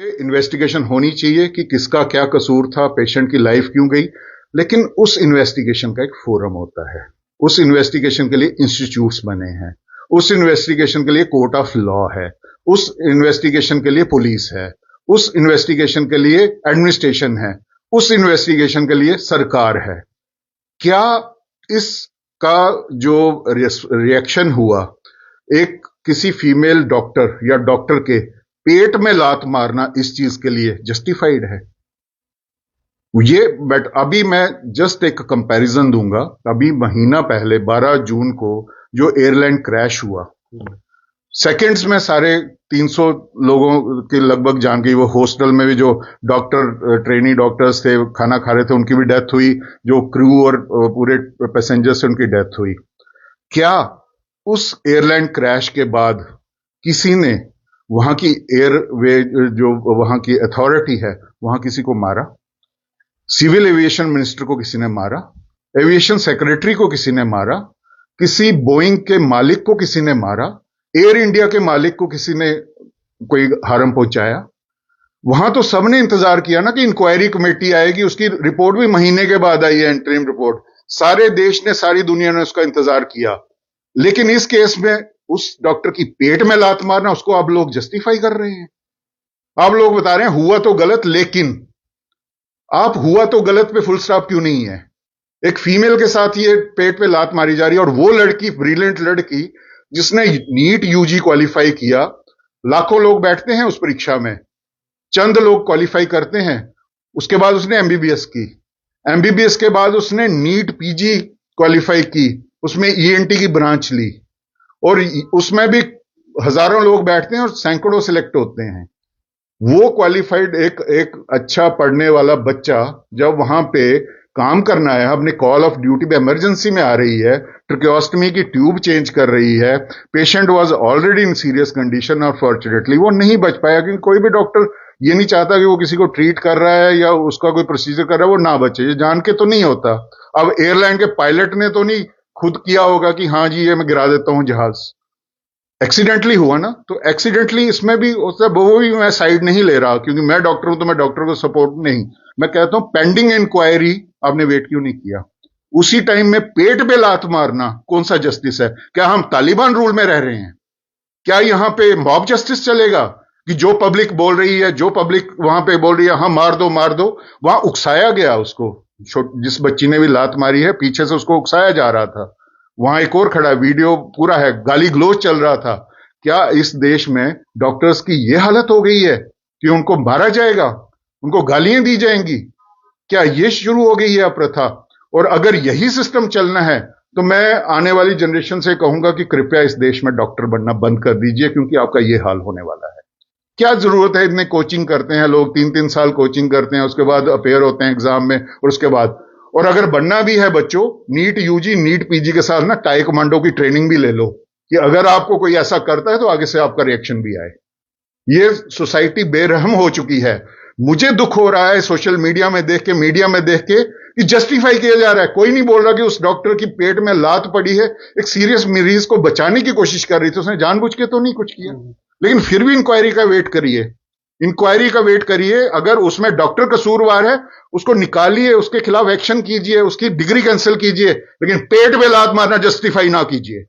Investigation होनी चाहिए कि किसका क्या कसूर था, पेशेंट की लाइफ क्यों गई, लेकिन उस इन्वेस्टिगेशन का एक फोरम होता है। उस इन्वेस्टिगेशन के लिए इंस्टीट्यूट्स बने हैं, उस इन्वेस्टिगेशन के लिए कोर्ट ऑफ लॉ है, उस इन्वेस्टिगेशन के लिए पुलिस है, उस इन्वेस्टिगेशन के लिए एडमिनिस्ट्रेशन है, उस इन्वेस्टिगेशन के लिए सरकार है। क्या इसका जो रिएक्शन हुआ, एक किसी फीमेल डॉक्टर या डॉक्टर के पेट में लात मारना, इस चीज के लिए जस्टिफाइड है? ये बट अभी मैं जस्ट एक कंपैरिजन दूंगा। अभी महीना पहले 12 जून को जो एयरलाइन क्रैश हुआ, सेकंड्स में सारे 300 लोगों के लगभग जान गई। वो हॉस्टल में भी जो डॉक्टर, ट्रेनी डॉक्टर्स थे, खाना खा रहे थे, उनकी भी डेथ हुई। जो क्रू और पूरे पैसेंजर्स थे, उनकी डेथ हुई। क्या उस एयरलाइन क्रैश के बाद किसी ने वहां की एयरवे, जो वहां की अथॉरिटी है, वहां किसी को मारा? सिविल एविएशन मिनिस्टर को किसी ने मारा? एविएशन सेक्रेटरी को किसी ने मारा? किसी बोइंग के मालिक को किसी ने मारा? एयर इंडिया के मालिक को किसी ने कोई हार्म पहुंचाया? वहां तो सबने इंतजार किया ना कि इंक्वायरी कमेटी आएगी। उसकी रिपोर्ट भी महीने के बाद आई है, इंटरिम रिपोर्ट। सारे देश ने, सारी दुनिया ने उसका इंतजार किया। लेकिन इस केस में उस डॉक्टर की पेट में लात मारना, उसको आप लोग जस्टिफाई कर रहे हैं। आप लोग बता रहे हैं हुआ तो गलत, लेकिन आप हुआ तो गलत पे फुल स्टॉप क्यों नहीं है? एक फीमेल के साथ ये पेट पे लात मारी जा रही है, और वो लड़की, ब्रिलियंट लड़की, जिसने नीट यूजी क्वालिफाई किया। लाखों लोग बैठते हैं उस परीक्षा में, चंद लोग क्वालिफाई करते हैं। उसके बाद उसने एमबीबीएस की, एमबीबीएस के बाद उसने नीट पीजी क्वालिफाई की, उसमें ईएनटी की ब्रांच ली, और उसमें भी हजारों लोग बैठते हैं और सैकड़ों सिलेक्ट होते हैं। वो क्वालिफाइड एक अच्छा पढ़ने वाला बच्चा जब वहां पे काम करना है, अपने कॉल ऑफ ड्यूटी पे इमरजेंसी में आ रही है, ट्रकियोस्टमी की ट्यूब चेंज कर रही है, patient was already in serious condition, और फॉर्चुनेटली वो नहीं बच पाया। क्योंकि कोई भी डॉक्टर ये नहीं चाहता कि वो किसी को ट्रीट कर रहा है या उसका कोई प्रोसीजर कर रहा है वो ना बचे, ये जान के तो नहीं होता। अब एयरलाइन के पायलट ने तो नहीं खुद किया होगा कि हाँ जी ये मैं गिरा देता हूं जहाज, एक्सीडेंटली हुआ ना। तो एक्सीडेंटली इसमें भी वो भी मैं साइड नहीं ले रहा, क्योंकि मैं डॉक्टर हूं तो मैं डॉक्टर को सपोर्ट नहीं। मैं कहता हूं पेंडिंग इंक्वायरी आपने वेट क्यों नहीं किया? उसी टाइम में पेट पे लात मारना कौन सा जस्टिस है? क्या हम तालिबान रूल में रह रहे हैं? क्या यहां पे मॉब जस्टिस चलेगा कि जो पब्लिक बोल रही है, जो पब्लिक वहां पे बोल रही है हाँ मार दो मार दो, वहां उकसाया गया उसको। जिस बच्ची ने भी लात मारी है, पीछे से उसको उकसाया जा रहा था। वहां एक और खड़ा है, वीडियो पूरा है, गाली गलौज चल रहा था। क्या इस देश में डॉक्टर्स की यह हालत हो गई है कि उनको मारा जाएगा, उनको गालियां दी जाएंगी? क्या ये शुरू हो गई है प्रथा? और अगर यही सिस्टम चलना है तो मैं आने वाली जनरेशन से कहूंगा कि कृपया इस देश में डॉक्टर बनना बंद कर दीजिए, क्योंकि आपका ये हाल होने वाला है। क्या जरूरत है? इतने कोचिंग करते हैं लोग, 3-3 साल कोचिंग करते हैं, उसके बाद अपेयर होते हैं एग्जाम में, और उसके बाद, और अगर बनना भी है बच्चों, नीट यूजी नीट पीजी के साथ ना टाई कमांडो की ट्रेनिंग भी ले लो, कि अगर आपको कोई ऐसा करता है तो आगे से आपका रिएक्शन भी आए। ये सोसाइटी बेरहम हो चुकी है। मुझे दुख हो रहा है सोशल मीडिया में देख के, मीडिया में देख के, कि जस्टिफाई किया जा रहा है। कोई नहीं बोल रहा कि उस डॉक्टर की पेट में लात पड़ी है, एक सीरियस मरीज को बचाने की कोशिश कर रही थी, उसने जानबूझ के तो नहीं कुछ किया। लेकिन फिर भी इंक्वायरी का वेट करिए, इंक्वायरी का वेट करिए। अगर उसमें डॉक्टर कसूरवार है, उसको निकालिए, उसके खिलाफ एक्शन कीजिए, उसकी डिग्री कैंसिल कीजिए, लेकिन पेट पे लात मारना जस्टिफाई ना कीजिए।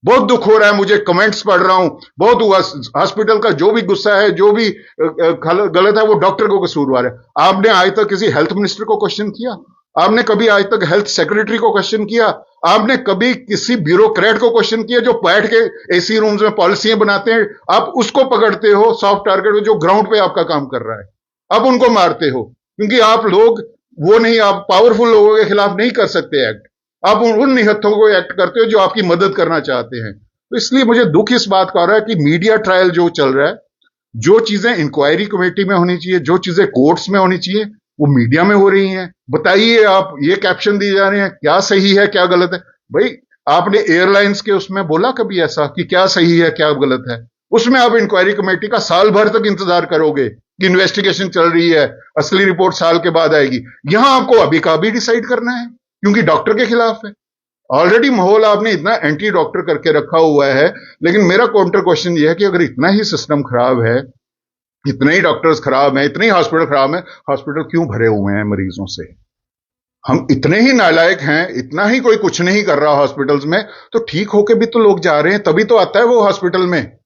बहुत दुख हो रहा है मुझे, कमेंट्स पढ़ रहा हूं, बहुत हुआ। हॉस्पिटल का जो भी गुस्सा है, जो भी गलत है, वो डॉक्टर को कसूरवार है। आपने आज तक किसी हेल्थ मिनिस्टर को क्वेश्चन किया? आपने कभी आज तक हेल्थ सेक्रेटरी को क्वेश्चन किया? आपने कभी किसी ब्यूरोक्रेट को क्वेश्चन किया जो बैठ के एसी रूम्स में पॉलिसियां बनाते हैं? आप उसको पकड़ते हो सॉफ्ट टारगेट, जो ग्राउंड पे आपका काम कर रहा है, अब उनको मारते हो। क्योंकि आप लोग वो नहीं, आप पावरफुल लोगों के खिलाफ नहीं कर सकते एक्ट, आप उन निहत्थों को एक्ट करते हो जो आपकी मदद करना चाहते हैं। तो इसलिए मुझे दुख इस बात का हो रहा है कि मीडिया ट्रायल जो चल रहा है, जो चीजें इंक्वायरी कमेटी में होनी चाहिए, जो चीजें कोर्ट्स में होनी चाहिए, वो मीडिया में हो रही हैं। बताइए, आप ये कैप्शन दिए जा रहे हैं, क्या सही है क्या गलत है? भाई आपने एयरलाइंस के उसमें बोला कभी ऐसा कि क्या सही है क्या गलत है? उसमें आप इंक्वायरी कमेटी का साल भर तक इंतजार करोगे कि इन्वेस्टिगेशन चल रही है, असली रिपोर्ट साल के बाद आएगी। यहां आपको अभी का भी डिसाइड करना है, क्योंकि डॉक्टर के खिलाफ है। ऑलरेडी माहौल आपने इतना एंटी डॉक्टर करके रखा हुआ है। लेकिन मेरा काउंटर क्वेश्चन यह है कि अगर इतना ही सिस्टम खराब है, इतने ही डॉक्टर्स खराब हैं, इतने ही हॉस्पिटल खराब हैं, हॉस्पिटल क्यों भरे हुए हैं मरीजों से? हम इतने ही नालायक हैं, इतना ही कोई कुछ नहीं कर रहा हॉस्पिटल्स में, तो ठीक होके भी तो लोग जा रहे हैं, तभी तो आता है वो हॉस्पिटल में।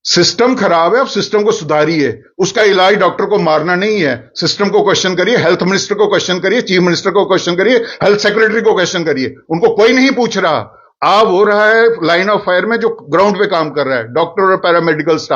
सिस्टम खराब है, अब सिस्टम को सुधारिए। उसका इलाज डॉक्टर को मारना नहीं है। सिस्टम को क्वेश्चन करिए, हेल्थ मिनिस्टर को क्वेश्चन करिए, चीफ मिनिस्टर को क्वेश्चन करिए, हेल्थ सेक्रेटरी को क्वेश्चन करिए। उनको कोई नहीं पूछ रहा। अब हो रहा है लाइन ऑफ फायर में जो ग्राउंड पे काम कर रहा है, डॉक्टर और पैरामेडिकल स्टाफ।